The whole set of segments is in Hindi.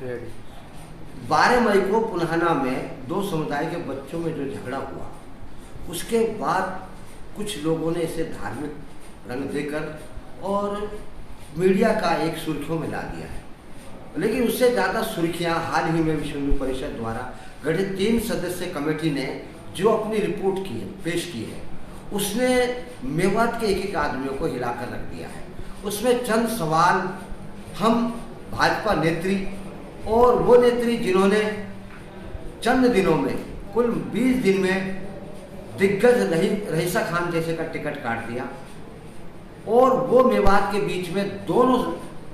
12 मई को पुन्हाना में दो समुदाय के बच्चों में जो झगड़ा हुआ, उसके बाद कुछ लोगों ने इसे धार्मिक रंग देकर और मीडिया का एक सुर्खियों में ला दिया है। लेकिन उससे ज़्यादा सुर्खियाँ हाल ही में विश्व हिंदू परिषद द्वारा गठित 3 सदस्यीय कमेटी ने जो अपनी रिपोर्ट की है, पेश की है, उसने मेवात के एक आदमियों को हिलाकर रख दिया है। उसमें चंद सवाल हम भाजपा नेत्री और वो नेत्री जिन्होंने चंद दिनों में, कुल 20 दिन में दिग्गज रईसा खान जैसे का टिकट काट दिया, और वो मेवात के बीच में दोनों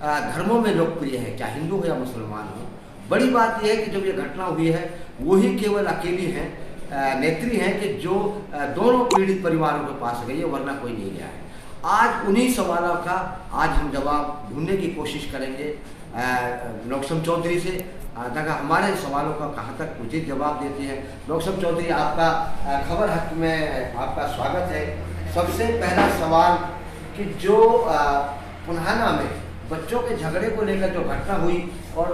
धर्मों में लोकप्रिय है, चाहे हिंदू हो या मुसलमान हो। बड़ी बात यह है कि जब ये घटना हुई है, वही केवल अकेली हैं नेत्री हैं कि जो दोनों पीड़ित परिवारों के पास गई है, वरना कोई नहीं गया है। आज उन्हीं सवालों का आज हम जवाब ढूंढने की कोशिश करेंगे नौक्षम चौधरी से, ताकि हमारे सवालों का कहाँ तक उचित जवाब देते हैं। नौक्षम चौधरी, आपका खबर हक में आपका स्वागत है। सबसे पहला सवाल कि जो पुन्हाना में बच्चों के झगड़े को लेकर जो घटना हुई और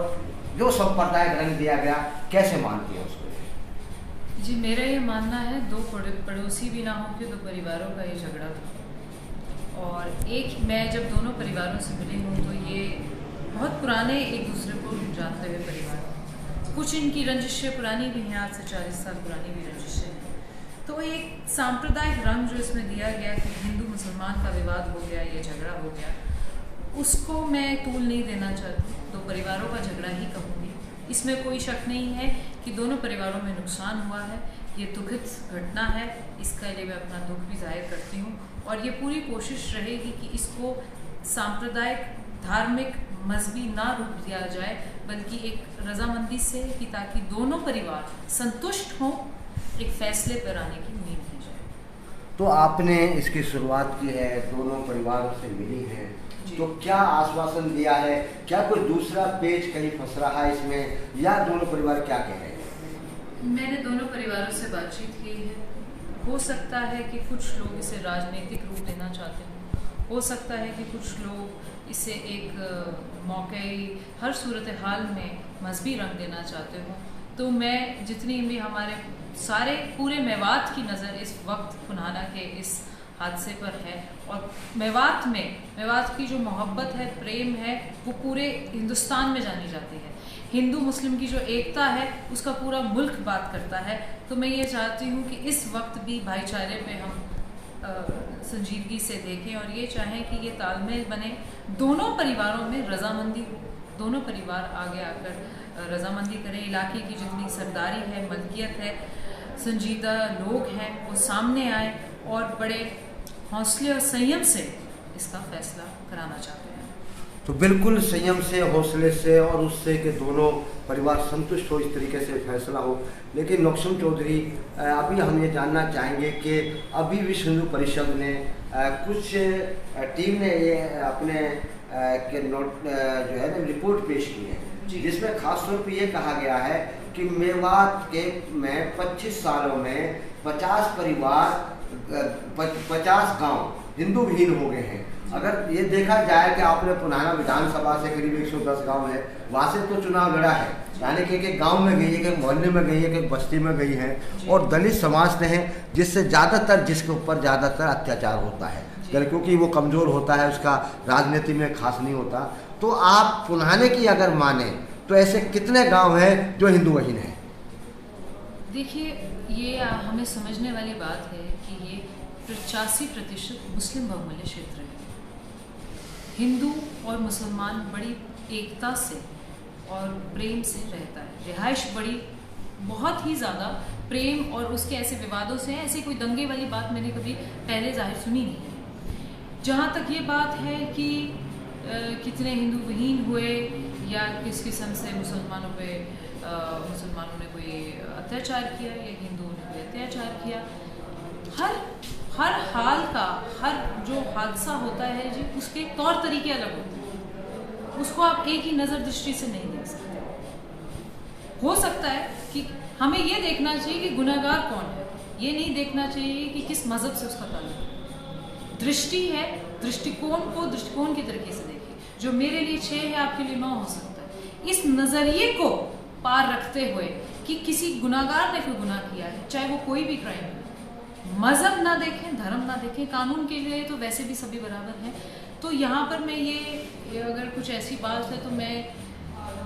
जो सांप्रदायिक रंग दिया गया, कैसे मानती है उसको? जी, मेरा ये मानना है, दो पड़ोसी भी ना हो के दो परिवारों का ये झगड़ा था। और एक, मैं जब दोनों परिवारों से मिली हूँ तो ये बहुत पुराने एक दूसरे को जानते हुए परिवार, कुछ इनकी रंजिशें पुरानी भी हैं, आज से 40 साल पुरानी भी रंजिशें हैं। तो एक सांप्रदायिक रंग जो इसमें दिया गया कि हिंदू मुसलमान का विवाद हो गया, ये झगड़ा हो गया, उसको मैं तूल नहीं देना चाहती, दो परिवारों का झगड़ा ही कहूँगी। इसमें कोई शक नहीं है कि दोनों परिवारों में नुकसान हुआ है, ये दुखद घटना है, इसके लिए मैं अपना दुख भी जाहिर करती हूँ। और ये पूरी कोशिश रहेगी कि इसको सांप्रदायिक, धार्मिक, मजहबी ना रूप दिया जाए, बल्कि एक रजामंदी से, कि ताकि दोनों परिवार संतुष्ट हों, एक फैसले पर आने की उम्मीद की जाए। तो आपने इसकी शुरुआत की है, दोनों परिवारों से मिली है, तो क्या आश्वासन दिया है? क्या कोई दूसरा पेज कहीं फंस रहा है इसमें, या दोनों परिवार क्या कह रहे हैं? मैंने दोनों परिवारों से बातचीत की है। हो सकता है कि कुछ लोग इसे राजनीतिक रूप देना चाहते हैं, हो सकता है कि कुछ लोग इसे एक मौक़ई, हर सूरत हाल में मजहबी रंग देना चाहते हों। तो मैं, जितनी भी हमारे सारे पूरे मेवात की नज़र इस वक्त पुन्हाना के इस हादसे पर है, और मेवात की जो मोहब्बत है, प्रेम है, वो पूरे हिंदुस्तान में जानी जाती है। हिंदू मुस्लिम की जो एकता है, उसका पूरा मुल्क बात करता है। तो मैं ये चाहती हूँ कि इस वक्त भी भाईचारे पे हम संजीदगी से देखें और ये चाहें कि ये तालमेल बने, दोनों परिवारों में रजामंदी हो, दोनों परिवार आगे आकर रजामंदी करें, इलाके की जितनी सरदारी है, मलकियत है, संजीदा लोग हैं, वो सामने आए और बड़े हौसले और संयम से इसका फैसला कराना चाहते हैं। तो बिल्कुल संयम से, हौसले से और उससे कि दोनों परिवार संतुष्ट हो, इस तरीके से फैसला हो। लेकिन नौक्षम चौधरी, अभी हम ये जानना चाहेंगे कि अभी विश्व हिंदू परिषद ने कुछ टीम ने ये अपने के नोट जो है ना रिपोर्ट पेश की है, जिसमें खास तौर पर ये कहा गया है कि मेवात के में 25 सालों में 50 परिवार, 50 गांव हिंदू विहीन हो गए हैं। अगर ये देखा जाए कि आपने पुन्हाना विधानसभा से करीब 110 गांव है, वहाँ से तो चुनाव लड़ा है, यानी कि एक गांव में गई है, एक मोहल्ले में गई है, एक बस्ती में गई है, और दलित समाज ने है, जिससे ज़्यादातर, जिसके ऊपर ज़्यादातर अत्याचार होता है, क्योंकि वो कमज़ोर होता है, उसका राजनीति में खास नहीं होता। तो आप पुन्हाने की अगर माने तो ऐसे कितने गाँव हैं जो हिंदू विहीन हैं? देखिए, ये हमें समझने वाली बात है कि ये 85% मुस्लिम बहुमूल्य क्षेत्र है। हिंदू और मुसलमान बड़ी एकता से और प्रेम से रहता है, रिहाइश बड़ी बहुत ही ज़्यादा प्रेम और उसके ऐसे विवादों से है। ऐसी कोई दंगे वाली बात मैंने कभी पहले जाहिर सुनी नहीं है। जहाँ तक ये बात है कि कितने हिंदू विहीन हुए या किस किस्म से मुसलमानों ने कोई अत्याचार किया या हिंदुओं ने कोई अत्याचार किया, हर हाल का, हर जो हादसा होता है जी, उसके तौर तरीके अलग होते हैं, उसको आप एक ही नज़र दृष्टि से नहीं देख सकते। हो सकता है कि हमें ये देखना चाहिए कि गुनहगार कौन है, ये नहीं देखना चाहिए कि किस मज़हब से उसका ताल्लुक है। दृष्टि है, दृष्टिकोण को दृष्टिकोण के तरीके से देखिए। जो मेरे लिए 6 है, आपके लिए 9 हो सकता है। इस नज़रिए को पार रखते हुए कि किसी गुनाहगार ने कोई गुनाह किया है, चाहे वो कोई भी क्राइम है, मज़हब ना देखें, धर्म ना देखें, कानून के लिए तो वैसे भी सभी बराबर हैं। तो यहाँ पर मैं ये अगर कुछ ऐसी बात है तो मैं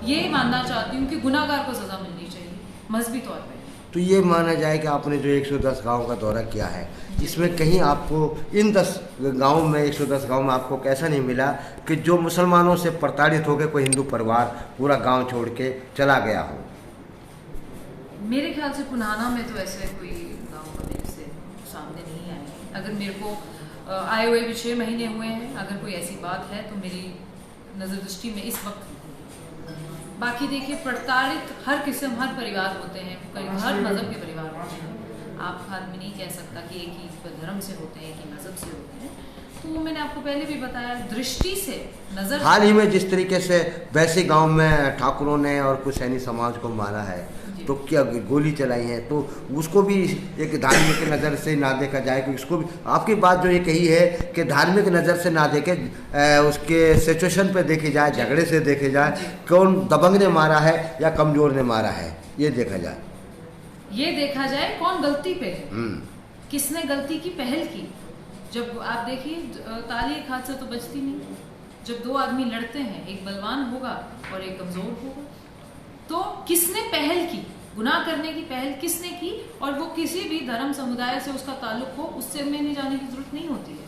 ये मानना चाहती हूँ कि गुनाहगार को सज़ा मिलनी चाहिए मजहबी तौर पे। तो ये माना जाए कि आपने जो 110 गांव का दौरा किया है, इसमें कहीं आपको इन 10 गाँव में 110 गांव में आपको कैसा नहीं मिला कि जो मुसलमानों से प्रताड़ित होकर कोई हिंदू परिवार पूरा गांव छोड़ के चला गया हो? मेरे ख्याल से पुनाना में तो ऐसे कोई गाँव का मेरे से सामने नहीं आया। अगर मेरे को आए हुए भी 6 महीने हुए हैं, अगर कोई ऐसी बात है तो मेरी नज़र दृष्टि में इस वक्त। बाकी देखिए, प्रताड़ित हर किस्म, हर परिवार होते हैं, हर मज़हब के परिवार होते हैं। आप आदमी नहीं कह सकता कि एक ही धर्म से होते हैं, एक ही मज़हब से होते हैं। तो मैंने आपको पहले भी बताया, दृष्टि से नज़र। हाल ही में जिस तरीके से वैसे गांव में ठाकुरों ने और कुछ सैनी समाज को मारा है, तो क्या गोली चलाई है, तो उसको भी एक धार्मिक नज़र से ना देखा जाए कि उसको भी, आपकी बात जो ये कही है कि धार्मिक नज़र से ना देखे, उसके सिचुएशन पे देखी जाए, झगड़े से देखे जाए, कौन दबंग ने मारा है या कमज़ोर ने मारा है, ये देखा जाए। ये देखा जाए कौन गलती पे है, किसने गलती की, पहल की। जब आप देखिए, ताली एक हाथ से तो बचती नहीं। जब 2 आदमी लड़ते हैं, एक बलवान होगा और एक कमज़ोर होगा, तो किसने पहल की, गुनाह करने की पहल किसने की, और वो किसी भी धर्म समुदाय से उसका ताल्लुक हो, उससे में नहीं जाने की जरूरत नहीं होती है।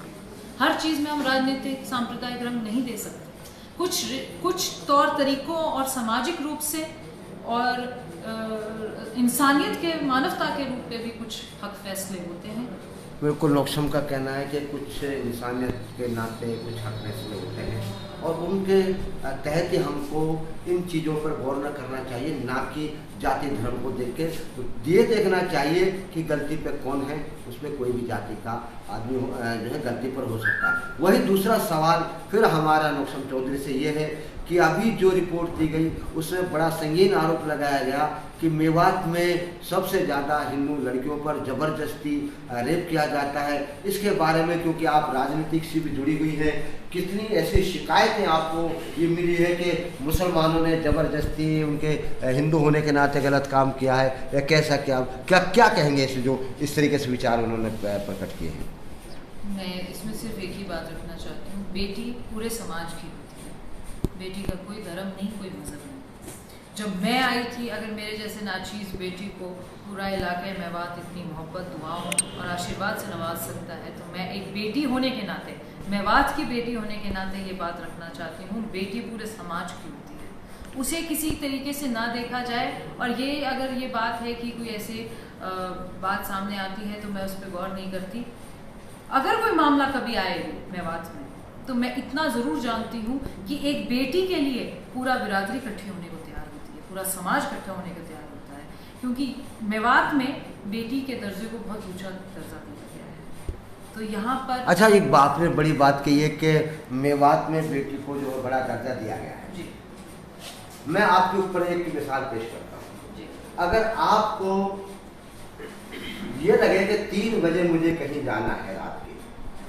हर चीज़ में हम राजनीतिक सांप्रदायिक रंग नहीं दे सकते। कुछ तौर तरीकों और सामाजिक रूप से और इंसानियत के, मानवता के रूप में भी कुछ हक फैसले होते हैं। बिल्कुल, नौशम का कहना है कि कुछ इंसानियत के नाते कुछ हक फैसले होते हैं और उनके तहत ही हमको इन चीज़ों पर गौर न करना चाहिए, ना कि जाति धर्म को देख के। तो ये देखना चाहिए कि गलती पे कौन है, उसमें कोई भी जाति का आदमी जो है गलती पर हो सकता है। वही दूसरा सवाल फिर हमारा नौशम चौधरी से ये है कि अभी जो रिपोर्ट दी गई उसमें बड़ा संगीन आरोप लगाया गया कि मेवात में सबसे ज़्यादा हिंदू लड़कियों पर ज़बरदस्ती रेप किया जाता है। इसके बारे में, क्योंकि आप राजनीतिक से भी जुड़ी हुई हैं, कितनी ऐसी शिकायतें आपको ये मिली है कि मुसलमानों ने ज़बरदस्ती उनके हिंदू होने के नाते गलत काम किया है, या कैसा क्या कहेंगे इस जो इस तरीके से विचार उन्होंने प्रकट किए हैं? मैं इसमें सिर्फ एक ही बात रखना चाहती हूँ, बेटी पूरे समाज की होती है, बेटी का कोई धर्म नहीं, कोई मज़हब नहीं। जब मैं आई थी, अगर मेरे जैसे नाचीज़ बेटी को पूरा इलाके मेवात इतनी मोहब्बत, दुआओं और आशीर्वाद से नवाज सकता है, तो मैं एक बेटी होने के नाते, मेवात की बेटी होने के नाते ये बात रखना चाहती हूँ, बेटी पूरे समाज की होती है, उसे किसी तरीके से ना देखा जाए। और ये अगर ये बात है कि कोई ऐसी बात सामने आती है तो मैं उस पर गौर नहीं करती। अगर कोई मामला कभी आए मेवात में, तो मैं इतना ज़रूर जानती हूँ कि एक बेटी के लिए पूरा बिरादरी इकट्ठी होने को तैयार होती है, पूरा समाज इकट्ठा होने को तैयार होता है, क्योंकि मेवात में बेटी के दर्जे को बहुत ऊंचा दर्जा दिया गया है। तो यहाँ पर अच्छा, एक बात में बड़ी बात कही है कि मेवात में बेटी को जो है बड़ा दर्जा दिया गया है। जी। मैं आपके ऊपर एक मिसाल पेश करता हूँ। अगर आपको ये लगे कि 3 बजे मुझे कहीं जाना है रात के,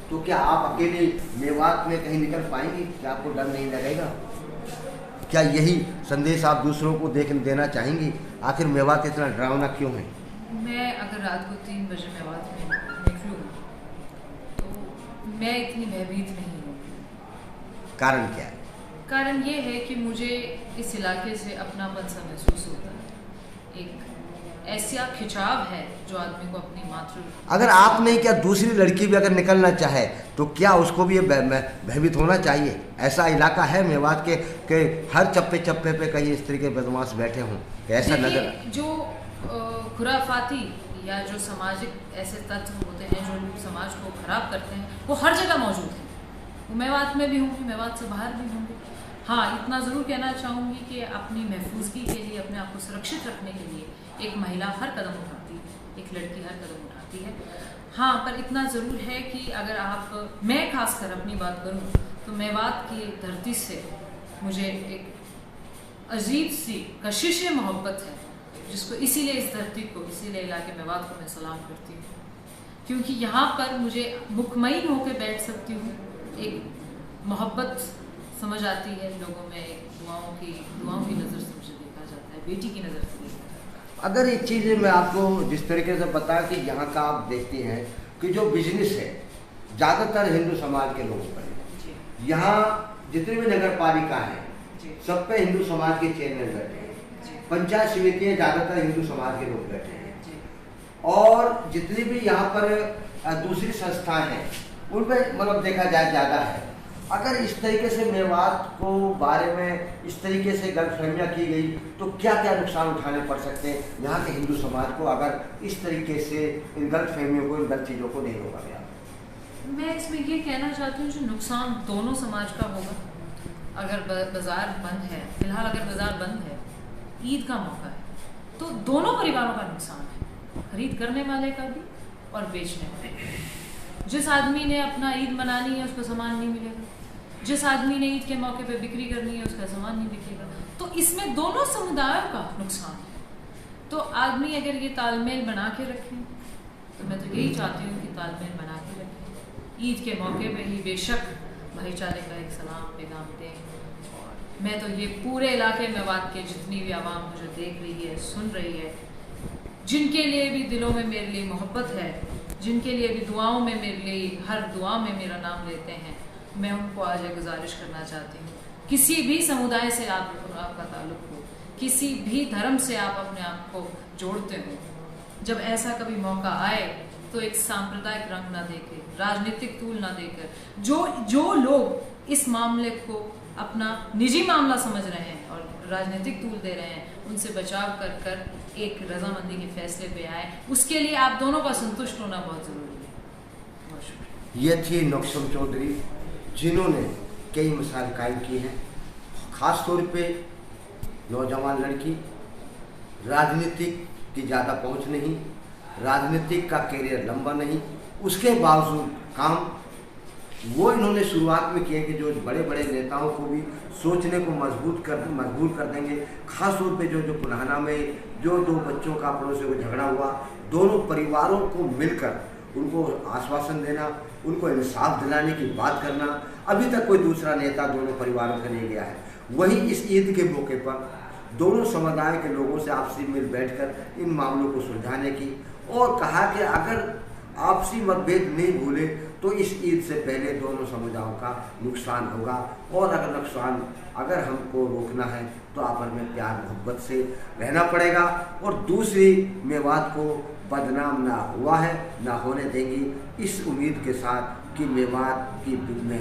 तो क्या आप अकेले मेवात में कहीं निकल पाएंगे? क्या आपको डर नहीं लगेगा? क्या यही संदेश आप दूसरों को देना चाहेंगी? आखिर मेवात इतना डरावना क्यों है? मैं अगर रात को 3 बजे मेवात में निकलूँ तो मैं इतनी भयभीत नहीं हूँ। कारण क्या है? कारण ये है कि मुझे इस इलाके से अपनापन सा महसूस होता है, एक ऐसा खिंचाव है जो आदमी को अपनी मातृ। अगर आप नहीं, क्या दूसरी लड़की भी अगर निकलना चाहे तो क्या उसको भी ये भयभीत होना चाहिए? ऐसा इलाका है मेवात के हर चप्पे चप्पे पे कहीं इस तरीके बदमाश बैठे हों, ऐसा नजर। जो खुराफाती या जो सामाजिक ऐसे तत्व होते हैं जो समाज को खराब करते हैं, वो हर जगह मौजूद हैं। वो मेवात में भी होंगे, मेवात से बाहर भी होंगे। हाँ, इतना ज़रूर कहना चाहूँगी कि अपनी महफूजगी के लिए, अपने आप को सुरक्षित रखने के लिए एक महिला हर कदम उठाती है, एक लड़की हर कदम उठाती है। हाँ, पर इतना ज़रूर है कि अगर आप, मैं खासकर अपनी बात करूँ तो मेवात की धरती से मुझे एक अजीब सी कशिश मोहब्बत है, जिसको इसीलिए इस धरती को, इसीलिए इलाके मेवात को मैं सलाम करती हूँ, क्योंकि यहाँ पर मुझे मुकमईन होकर बैठ सकती हूँ। एक मोहब्बत समझ आती है लोगों में, एक दुआओं की नज़र से मुझे देखा जाता है, बेटी की नज़र से देखा जाता है। अगर एक चीज़ मैं आपको जिस तरीके से बताया कि यहाँ का आप देखते हैं कि जो बिजनेस है ज़्यादातर हिंदू समाज के लोगों पर है। यहाँ जितनी भी नगर पालिका है सब पे हिंदू समाज के चेयरमैन बैठे हैं, पंचायत समितियाँ ज़्यादातर हिंदू समाज के लोग बैठे हैं, और जितनी भी यहाँ पर दूसरी संस्थाएं हैं उन पर मतलब देखा जाए ज़्यादा है। अगर इस तरीके से मेवात को बारे में इस तरीके से गलतफहमियाँ की गई तो क्या क्या नुकसान उठाने पड़ सकते हैं यहाँ के हिंदू समाज को, अगर इस तरीके से इन गलतफहमियों को, इन गलत चीज़ों को नहीं रोका गया? मैं इसमें ये कहना चाहती हूँ जो नुकसान दोनों समाज का होगा। अगर बाज़ार बंद है, फिलहाल अगर बाज़ार बंद है, ईद का मौका है, तो दोनों परिवारों का नुकसान है, खरीद करने वाले का भी और बेचने वाले का। जिस आदमी ने अपना ईद मनानी है उसको सामान नहीं मिलेगा, जिस आदमी ने ईद के मौके पे बिक्री करनी है उसका सामान नहीं बिकेगा। तो इसमें दोनों समुदायों का नुकसान है। तो आदमी अगर ये तालमेल बना के रखें, तो मैं तो यही चाहती हूँ कि तालमेल बना के रखें। ईद के मौके पे ही बेशक भाईचारे का एक सलाम पैगाम दें। और मैं तो ये पूरे इलाके में बात के जितनी भी आवाम मुझे देख रही है, सुन रही है, जिनके लिए भी दिलों में मेरे लिए मोहब्बत है, जिनके लिए भी दुआओं में मेरे लिए हर दुआ में मेरा नाम लेते हैं, मैं उनको आज एक गुजारिश करना चाहती हूँ, किसी भी समुदाय से आपका ताल्लुक़ हो, किसी भी धर्म से आप अपने आप को जोड़ते हो, जब ऐसा कभी मौका आए तो एक सांप्रदायिक रंग ना देकर, राजनीतिक तूल ना देकर, जो लोग इस मामले को अपना निजी मामला समझ रहे हैं और राजनीतिक तूल दे रहे हैं, उनसे बचाव कर एक रजामंदी के फैसले पे आए। उसके लिए आप दोनों का संतुष्ट होना बहुत ज़रूरी है। बहुत शुक्रिया। ये थी नौकसम चौधरी जिन्होंने कई मिसाल कायम की हैं, ख़ास तौर पे नौजवान लड़की, राजनीतिक की ज़्यादा पहुंच नहीं, राजनीतिक का कैरियर लंबा नहीं, उसके बावजूद काम वो इन्होंने शुरुआत में किए कि जो बड़े बड़े नेताओं को भी सोचने को मजबूर कर देंगे। ख़ास तौर पे जो पुनाहना में जो दो बच्चों का पड़ोसियों को झगड़ा हुआ, दोनों परिवारों को मिलकर उनको आश्वासन देना, उनको इंसाफ दिलाने की बात करना, अभी तक कोई दूसरा नेता दोनों परिवारों का नहीं गया है। वही इस ईद के मौके पर दोनों समुदाय के लोगों से आपसी मिल बैठकर इन मामलों को सुलझाने की, और कहा कि अगर आपसी मतभेद नहीं भूले तो इस ईद से पहले दोनों समुदायों का नुकसान होगा, और अगर हमको रोकना है तो आपस में प्यार मोहब्बत से रहना पड़ेगा। और दूसरी मेवात को बदनाम ना हुआ है, ना होने देंगी, इस उम्मीद के साथ कि मेवात की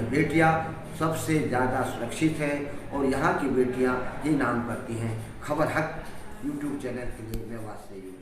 बेटियां सबसे ज़्यादा सुरक्षित हैं और यहाँ की बेटियां ही नाम करती हैं। खबर हक यूट्यूब चैनल के लिए मेवात से यूँ